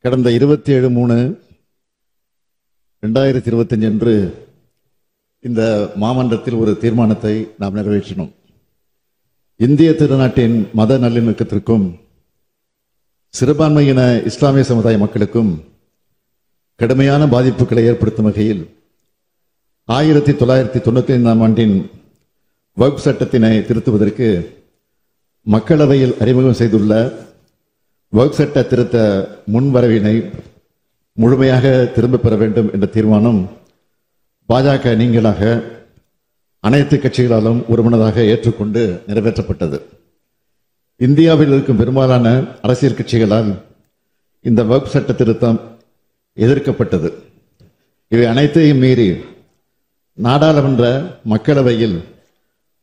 கடந்த 27/3/2025 அன்று இந்த மாமன்றத்தில் ஒரு தீர்மானத்தை நாம் நிறைவேற்றினோம். இந்திய திருநாட்டின் மத நல்லிணக்கத்திற்கும் சிறுபான்மையின இஸ்லாமிய சமுதாய மக்களுக்கும் கடுமையான பாதிப்புகளை ஏற்படுத்தும் வகையில் 1995 ஆண்டின் வக்ஃப் சட்டத்தினை திருத்துவதற்கு மக்களவையில் அறிமுகம் செய்துள்ள வக்ஃப் சட்ட திருத்த முன்வரவினை முழுமையாக திரும்பப் பெற வேண்டும் என்ற தீர்மானம் பாஜக நீங்களாக அனைத்து கட்சிகளாலும் ஒருமனதாக ஏற்றுக்கொண்டு நிறைவேற்றப்பட்டது. இந்தியாவில் இருக்கும் பெரும்பாலான அரசியல் கட்சிகளால் இந்த வக்ஃப் சட்ட திருத்தம் எதிர்க்கப்பட்டது. இவை அனைத்தையும் மீறி நாடாளுமன்ற மக்களவையில்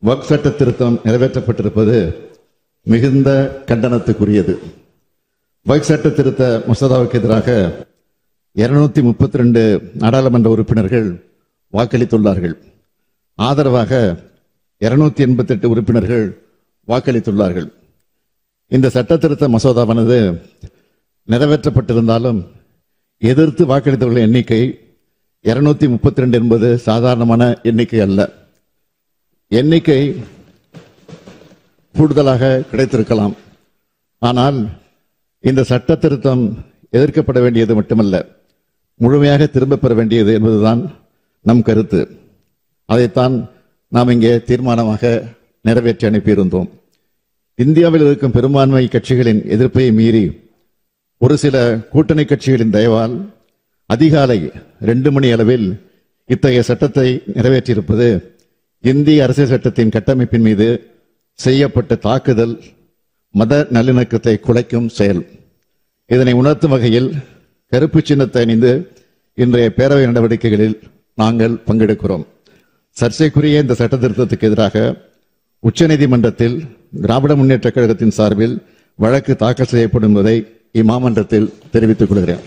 வக்ஃப் சட்ட திருத்தம் நிறைவேற்றப்பட்டிருப்பது மிகுந்த கண்டனத்துக்குரியது. வக்ஃப் சட்ட திருத்த மசோதாவுக்கு எதிராக 232 நாடாளுமன்ற உறுப்பினர்கள் வாக்களித்துள்ளார்கள். ஆதரவாக 288 உறுப்பினர்கள் வாக்களித்துள்ளார்கள். இந்த சட்ட திருத்த மசோதாவானது நிறைவேற்றப்பட்டிருந்தாலும் எதிர்த்து வாக்களித்தவர்கள் எண்ணிக்கை 232 என்பது சாதாரணமான எண்ணிக்கை அல்ல. எண்ணிக்கை கூடுதலாக கிடைத்திருக்கலாம். ஆனால் இந்த சட்ட திருத்தம் எதிர்க்கப்பட வேண்டியது மட்டுமல்ல, முழுமையாக திரும்ப பெற வேண்டியது என்பதுதான் நம் கருத்து. அதைத்தான் நாம் இங்கே தீர்மானமாக நிறைவேற்றி அனுப்பியிருந்தோம். இந்தியாவில் இருக்கும் பெரும்பான்மை கட்சிகளின் எதிர்ப்பை மீறி ஒரு சில கூட்டணி கட்சிகளின் தயவால் அதிகாலை 2 மணி அளவில் இத்தகைய சட்டத்தை நிறைவேற்றியிருப்பது இந்திய அரசியல் சட்டத்தின் கட்டமைப்பின் மீது செய்யப்பட்ட தாக்குதல், மத நல்லிணக்கத்தை குலைக்கும் செயல். இதனை உணர்த்தும் வகையில் கருப்பு சின்னத்தை அணிந்து இன்றைய பேரவை நடவடிக்கைகளில் நாங்கள் பங்கெடுக்கிறோம். சர்ச்சைக்குரிய இந்த சட்ட திருத்தத்துக்கு எதிராக உச்சநீதிமன்றத்தில் திராவிட முன்னேற்ற கழகத்தின் சார்பில் வழக்கு தாக்கல் செய்யப்படும் என்பதை இம்மாமன்றத்தில் தெரிவித்துக் கொள்கிறேன்.